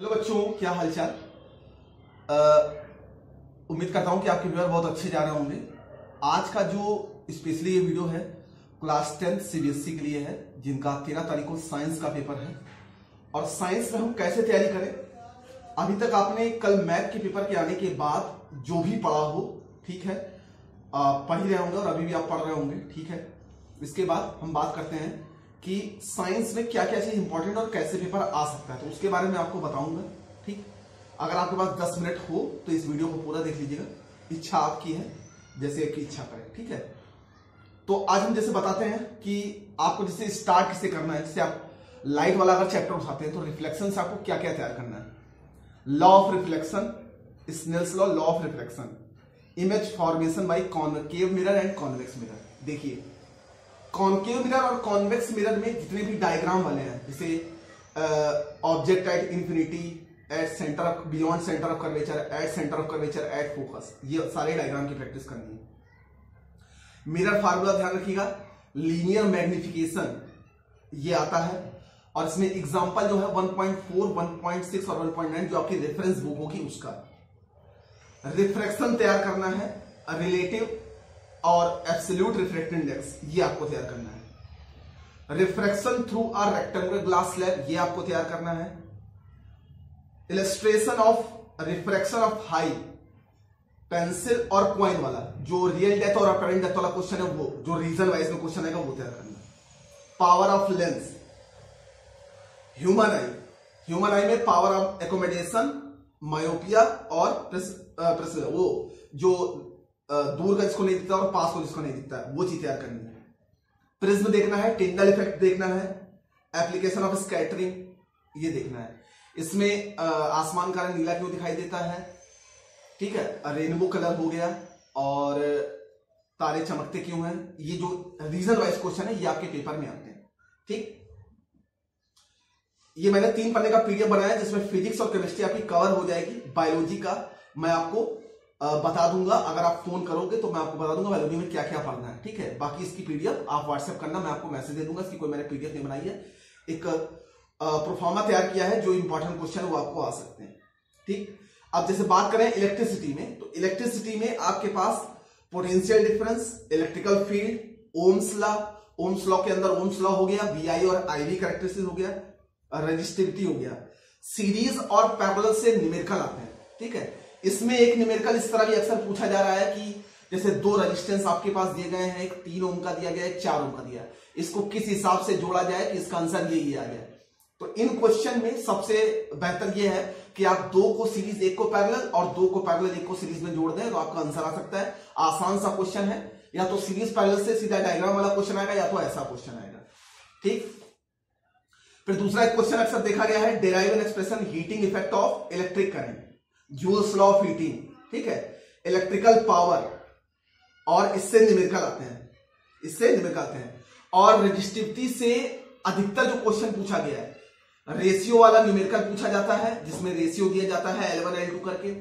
Hello बच्चों, क्या हालचाल। उम्मीद करता हूं कि आपके पेपर बहुत अच्छे जा रहे होंगे। आज का जो स्पेशली ये वीडियो है क्लास 10 सीबीएसई के लिए है, जिनका 13 तारीख को साइंस का पेपर है। और साइंस में हम कैसे तैयारी करें, अभी तक आपने कल मैथ के पेपर के आने के बाद जो भी पढ़ा हो, ठीक है, पढ़ ही रहे होंगे और अभी भी आप पढ़ रहे होंगे, ठीक है। इसके बाद हम बात करते हैं कि साइंस में क्या क्या चीज इंपॉर्टेंट और कैसे पेपर आ सकता है, तो उसके बारे में आपको बताऊंगा, ठीक। अगर आपके पास 10 मिनट हो तो इस वीडियो को पूरा देख लीजिएगा, इच्छा आपकी है, जैसे आपकी इच्छा करें, ठीक है। तो आज हम जैसे बताते हैं कि आपको जैसे स्टार्ट किससे करना है। जैसे आप लाइट वाला अगर चैप्टर उठाते हैं तो रिफ्लेक्शन से आपको क्या क्या तैयार करना है। Law of reflection, Snell's law of reflection, image formation by concave mirror and convex mirror. देखिए, कॉनकेव मिरर और कॉन्वेक्स मिरर में जितने भी डायग्राम वाले हैं, जैसे object at infinity, at centre of, beyond centre of curvature, at centre of curvature, at focus, ये सारे डायग्राम की प्रैक्टिस करनी है। मिरर फार्मूला ध्यान रखिएगा, लीनियर मैग्निफिकेशन ये आता है, और इसमें एग्जांपल जो है 1.4, 1.6 और 1.9 जो आपकी रेफरेंस बुक होगी उसका। रिफ्रैक्शन तैयार करना है, रिलेटिव और एब्सोल्यूट रिफ्रैक्टिव इंडेक्स ये आपको तैयार करना है। Refraction through a rectangular glass slab ये आपको तैयार करना है। Illustration of refraction of high, pencil और कॉइन वाला जो रियल डेथ और अपरेंट डेथ वाला क्वेश्चन है, वो जो रीजन वाइज में क्वेश्चन आएगा वो तैयार करना है। पावर ऑफ लेंस, ह्यूमन आई में पावर ऑफ एकोमोडेशन, मायोपिया और वो जो दूर का जिसको नहीं दिखता और पास को जिसको नहीं दिखता है, वो चीज तैयार करनी है। प्रिज्म देखना है, टिंडल इफेक्ट देखना है, एप्लीकेशन ऑफ स्कैटरिंग ये देखना है। इसमें आसमान का रंग नीला क्यों दिखाई देता है, ठीक है, रेनबो कलर हो गया, और तारे चमकते क्यों हैं, ये जो रीजन वाइज क्वेश्चन है ये आपके पेपर में आते हैं, ठीक। ये मैंने 3 पन्ने का पीडीएफ बनाया जिसमें फिजिक्स और केमिस्ट्री आपकी कवर हो जाएगी। बायोलॉजी का मैं आपको बता दूंगा, अगर आप फोन करोगे तो मैं आपको बता दूंगा बायोलॉजी में क्या क्या पढ़ना है, ठीक है। बाकी इसकी पीडीएफ आप व्हाट्सएप करना, मैं आपको मैसेज दे दूंगा। इसकी कोई मैंने पीडीएफ नहीं बनाई है, एक प्रोफार्मा तैयार किया है, जो इंपॉर्टेंट क्वेश्चन वो आपको आ सकते हैं, ठीक। अब जैसे बात करें इलेक्ट्रिसिटी में, तो इलेक्ट्रिसिटी में आपके पास potential difference, electrical field, Ohm's law के अंदर ओम्स लॉ हो गया, वीआई और आईवी कैरेक्टरिस्टिक हो गया, रेजिस्टिविटी हो गया। सीरीज और पैरेलल से न्यूमेरिकल आते हैं, ठीक है। इसमें एक न्यूमेरिकल इस तरह भी अक्सर पूछा जा रहा है कि जैसे 2 रेजिस्टेंस आपके पास दिए गए हैं, एक 3 ओम का दिया गया है, 4 ओम का दिया है, इसको किस हिसाब से जोड़ा जाए कि इसका आंसर ये आ जाए। तो इन क्वेश्चन में सबसे बेहतर ये है कि आप 2 को सीरीज 1 को पैरेलल और 2 को पैरेलल 1 को सीरीज में जोड़ दें, तो आपका आंसर आ सकता है। आसान सा क्वेश्चन है, या तो सीरीज पैरेलल से सीधा डायग्राम वाला क्वेश्चन आएगा, या तो ऐसा क्वेश्चन आएगा, ठीक। फिर दूसरा एक क्वेश्चन अक्सर देखा गया है, derive an expression heating effect of electric current, joules law of heating, ठीक है, इलेक्ट्रिकल पावर, और इससे न्यूमेरिकल आते हैं, और रेजिस्टिविटी से अधिकतर जो क्वेश्चन पूछा गया है, रेशियो वाला न्यूमेरिकल पूछा जाता है, जिसमें रेशियो दिया जाता है L1 L2 करके।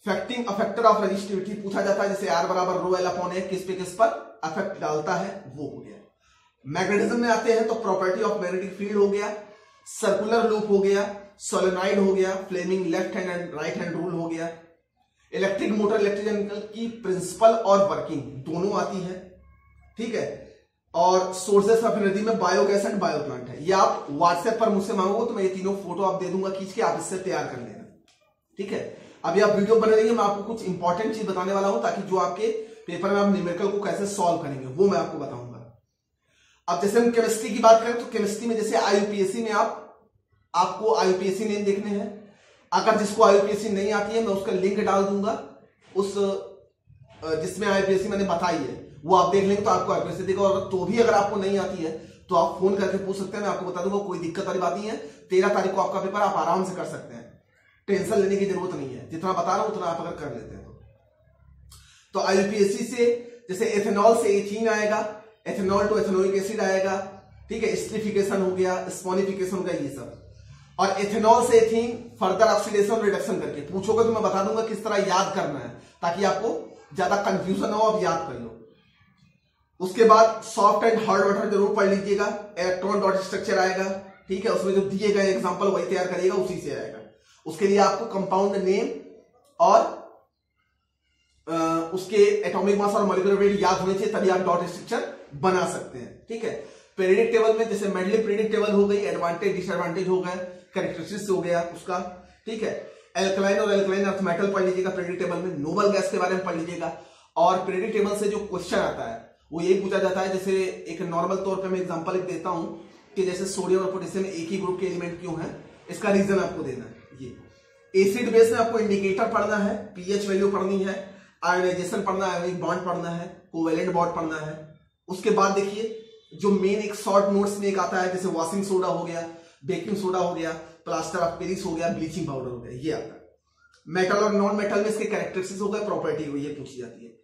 फैक्टर ऑफ रेजिस्टिविटी पूछा जाता है, जैसे R बराबर रो L अपॉन A, किस पे किस पर इफेक्ट डालता है, वो हो गया। मैग्नेटिज्म में आते हैं तो प्रॉपर्टी ऑफ मैग्नेटिक फील्ड हो गया, सर्कुलर लूप हो गया, सोलेनॉइड हो गया, Fleming left hand and right hand rule हो गया। इलेक्ट्रिक मोटर, इलेक्ट्रिकल की प्रिंसिपल और वर्किंग दोनों आती है, ठीक है। और सोर्सेस ऑफ एनर्जी में बायोगैस एंड बायो प्लांट है। ये आप व्हाट्सएप पर मुझसे मांगोगे तो मैं ये तीनों फोटो आप दे दूंगा खींच के, आप इससे तैयार कर लेना, ठीक है। अभी आप वीडियो बने रहिए, मैं आपको कुछ इंपॉर्टेंट चीज बताने वाला हूं, ताकि जो आपके पेपर में आप न्यूमेरिकल को कैसे सॉल्व करेंगे वो मैं आपको बताऊंगा। अब जैसे हम केमिस्ट्री की बात करें, तो केमिस्ट्री में जैसे आईयूपीएससी में आपको आईयूपीएससी नेम देखने हैं। अगर जिसको आईयूपीएससी नहीं आती है, मैं उसका लिंक डाल दूंगा, उस जिसमें आईयूपीएससी मैंने बताई है वो आप देख लेंगे तो आपको आईयूपीएससी देगा। और तो भी अगर आपको नहीं आती है तो आप फोन करके पूछ सकते हैं, मैं आपको बता दूंगा, कोई दिक्कत वाली बात नहीं है। 13 तारीख को आपका पेपर आप आराम से कर सकते हैं, टेंशन लेने की जरूरत नहीं है। जितना बता रहा हूं उतना आप अगर कर लेते हैं तो आईयूपीएससी से जैसे एथेनॉल से एथीन आएगा, एथेनॉल टू एथेनोइक एसिड आएगा, ठीक है, एस्टरिफिकेशन हो गया, स्पॉनिफिकेशन हो गया, ये सब। और एथेनॉल से एथीन फर्दर ऑक्सीडेशन रिडक्शन करके पूछोगे तो मैं बता दूंगा किस तरह याद करना है, ताकि आपको ज्यादा कंफ्यूजन हो, अब याद कर लो। उसके बाद सॉफ्ट एंड हार्ड वाटर जरूर पढ़ लीजिएगा, इलेक्ट्रॉन डॉट स्ट्रक्चर आएगा, ठीक है, उसमें जो दिए गए एग्जांपल वही तैयार करिएगा, उसी से आएगा। उसके लिए आपको कंपाउंड नेम और उसके एटॉमिक मास और मॉलिक्यूलर वेट याद होने चाहिए, तभी आप डॉट स्ट्रक्चर बना सकते हैं। ठीक है, पीरियडिक टेबल में जैसे मेडली पीरियडिक टेबल हो गई, एडवांटेज डिसएडवांटेज हो गए, कैरेक्टरिस्टिक्स हो गया उसका। ठीक है, एल्कलाइन और एल्कलाइन अर्थ मेटल पढ़ लीजिएगा पीरियडिक टेबल में, नोबल गैस के बारे में पढ़ लीजिएगा। और पीरियडिक टेबल से जो क्वेश्चन आता है वो यही पूछा जाता है, जैसे एक नॉर्मल तौर पर मैं एग्जांपल एक देता हूं कि जैसे सोडियम और पोटेशियम एक ही ग्रुप के एलिमेंट क्यों है, इसका रीजन आपको देना है। ये एसिड बेस में आपको इंडिकेटर पढ़ना है, पीएच वैल्यू पढ़नी है, आयोनाइजेशन पढ़ना है, आयोनिक बॉन्ड पढ़ना है, कोवेलेंट बॉन्ड पढ़ना है। उसके बाद देखिए जो मेन एक शॉर्ट नोट्स में एक आता है, जैसे वॉशिंग सोडा हो गया, बेकिंग सोडा हो गया, प्लास्टर ऑफ पेरिस हो गया, ब्लीचिंग पाउडर हो गया, ये आता है। मेटल और नॉन मेटल में इसके कैरेक्टरिस्टिक्स हो गए, प्रॉपर्टी हो, ये पूछी जाती है।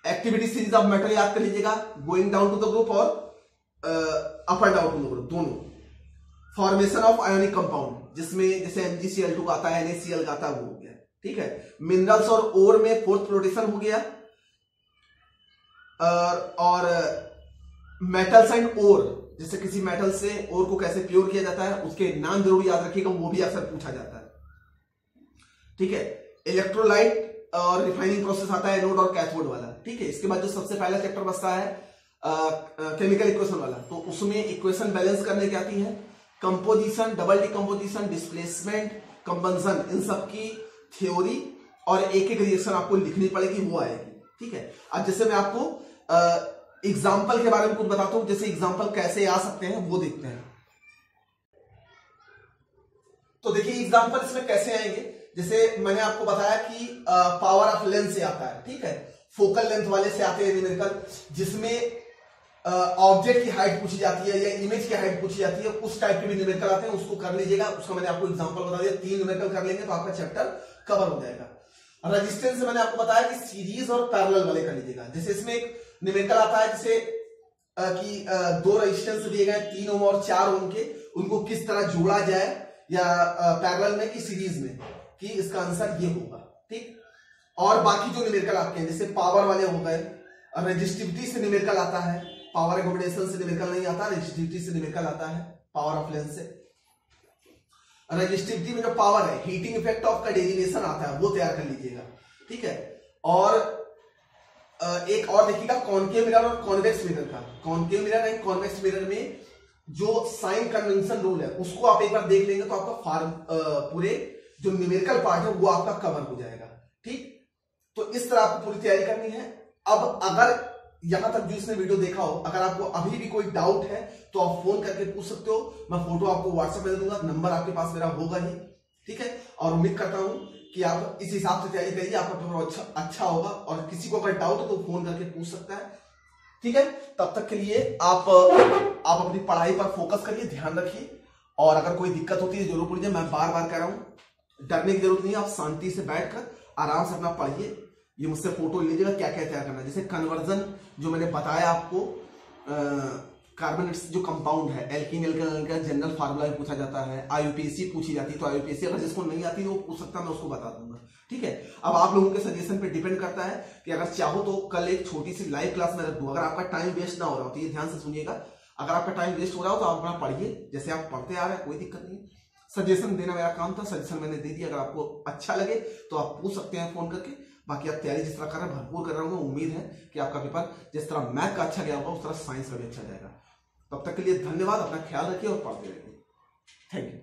एक्टिविटी सीरीज ऑफ मेटल याद कर लीजिएगा, going down to the group और up and down to the group दोनों। फॉर्मेशन ऑफ आयोनिक कंपाउंड जिसमें जैसे MgCl2 का आता है, NaCl का आता है, वो हो गया। ठीक है, मिनरल्स और ओर में फोर्थ फ्लोटेशन हो गया, और मेटल्स एंड ओर, जैसे किसी मेटल से ओर को कैसे प्योर किया जाता है उसके नाम जरूर याद रखिएगा, वो भी अक्सर पूछा जाता है। ठीक है, इलेक्ट्रोलाइट और रिफाइनिंग प्रोसेस आता है, एनोड और कैथोड वाला। ठीक है, इसके बाद जो सबसे पहला चैप्टर बचता है केमिकल इक्वेशन वाला, तो उसमें इक्वेशन बैलेंस करने की आती है, composition, double decomposition, displacement, combustion, इन सब की थ्योरी और एक एक रिएक्शन आपको लिखनी पड़ेगी, वो आएगी। ठीक है, अब जैसे मैं आपको एग्जाम्पल के बारे में कुछ बताता हूं, जैसे एग्जाम्पल कैसे आ सकते हैं वो देखते हैं। तो देखिए एग्जाम्पल इसमें कैसे आएंगे, जैसे मैंने आपको बताया कि पावर ऑफ लेंथ से आता है। ठीक है, फोकल लेंथ वाले से आते हैं न्यूमेरिकल, जिसमें ऑब्जेक्ट की हाइट पूछी जाती है या इमेज की हाइट पूछी जाती है, उस टाइप के भी न्यूमेरिकल आते हैं, उसको कर लीजिएगा। उसका मैंने आपको एग्जांपल बता दिया, 3 न्यूमेरिकल कर लेंगे तो आपका चैप्टर कवर हो जाएगा। रेजिस्टेंस से मैंने आपको बताया कि सीरीज और पैरेलल वाले कर लीजिएगा। जैसे इसमें एक न्यूमेरिकल आता है जैसे कि 2 रेजिस्टेंस दिए गए 3 ओम और 4 ओम के, उनको किस तरह जोड़ा जाए, या पैरेलल में कि सीरीज में, कि इसका आंसर ये होगा। ठीक, और बाकी जो न्यूमेरिकल आपके हैं जैसे पावर वाले हो गए, रेजिस्टिविटी से न्यूमेरिकल आता है, पावर एकोमोडेशन से न्यूमेरिकल नहीं आता, रेजिस्टिविटी से न्यूमेरिकल आता है, पावर ऑफ लेंथ से। रेजिस्टिविटी में जो पावर है, हीटिंग इफेक्ट ऑफ का डेरिवेशन आता है, वो तैयार कर लीजिएगा। ठीक है, और एक और देखिएगा कॉनकेव मिरर और कॉन्वेक्स मिरर का। Concave mirror and convex mirror में जो साइन कन्वेंशन रूल है उसको आप एक बार देख लेंगे तो आपका पूरे जो न्यूमेरिकल पार्ट है वो आपका कवर हो जाएगा। ठीक, तो इस तरह आपको पूरी तैयारी करनी है। अब अगर यहां तक जो इसने वीडियो देखा हो, अगर आपको अभी भी कोई डाउट है तो आप फोन करके पूछ सकते हो, मैं फोटो आपको व्हाट्सएप में दे दूंगा, नंबर आपके पास मेरा होगा ही। ठीक है, और उम्मीद करता हूं कि आप इस हिसाब से तैयारी करिए, आपका पेपर अच्छा होगा। और किसी को अगर डाउट हो तो फोन करके पूछ सकता है। ठीक है, तब तक के लिए आप अपनी पढ़ाई पर फोकस करिए, ध्यान रखिए, और अगर कोई दिक्कत होती है जरूर पूछिए। मैं बार बार कह रहा हूं, डरने की जरूरत नहीं है, आप शांति से बैठकर आराम से अपना पढ़िए। ये मुझसे फोटो लीजिएगा क्या क्या तैयार करना है, जैसे कन्वर्जन जो मैंने बताया आपको, कार्बोनेट्स जो कंपाउंड है, एल्कीन एल्केन का जनरल फार्मूला भी पूछा जाता है, आईयूपीएसी पूछी जाती है, तो आईयूपीएसी अगर जिसको नहीं आती वो पूछ सकता है, मैं उसको बता दूंगा। ठीक है, अब आप लोगों के सजेशन पे डिपेंड करता है कि अगर चाहो तो कल एक छोटी सी लाइव क्लास में रख दूं, अगर आपका टाइम वेस्ट ना हो रहा हो तो ये ध्यान से सुनिएगा। अगर आपका टाइम वेस्ट हो रहा हो तो आप अपना पढ़िए जैसे आप पढ़ते आ रहे हैं, कोई दिक्कत नहीं है। सजेशन देना मेरा काम था, सजेशन मैंने दे दिया। अगर आपको अच्छा लगे तो आप पूछ सकते हैं फोन करके। बाकी आप तैयारी जिस तरह कर रहे हैं भरपूर कर रहा हूँ, उम्मीद है कि आपका पेपर जिस तरह मैथ का अच्छा गया होगा उस तरह साइंस का भी अच्छा जाएगा। तब तक के लिए धन्यवाद, अपना ख्याल रखिए और पढ़ते रहिए। Thank you.